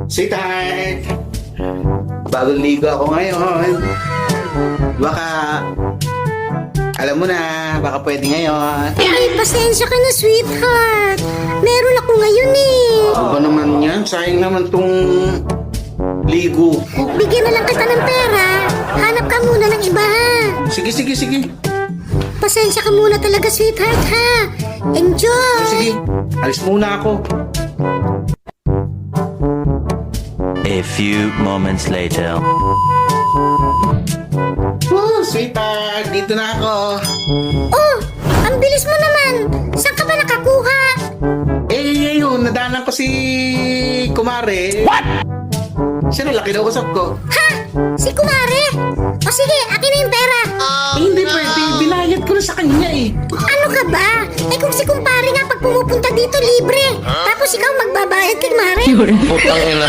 Sweetheart! Bagong ligo ako ngayon. Baka, alam mo na, baka pwede ngayon. Ay, pasensya ka na, sweetheart. Meron ako ngayon eh. Ano ba naman yan? Sayang naman tong ligo. Bigyan na lang kita ng pera. Hanap ka muna ng iba ha. Sige, sige, sige. Pasensya ka muna talaga, sweetheart ha. Enjoy! Sige, alis muna ako. A few moments later. Oh, sweetheart, dito na ako. Oh, ang bilis mo naman. Saan ka ba nakakuha? Eh, yun, nadanan ko si Kumare. What? Siya na laki na usap ko. Ha? Si Kumare? O sige, akin na yung pera. Eh, hindi pwede, binayad ko na sa kanya eh. Ano ka ba? Eh kung si kumpare nga pag pumupunta dito libre. Tapos ikaw magbabayad kay Mare. Putang ina.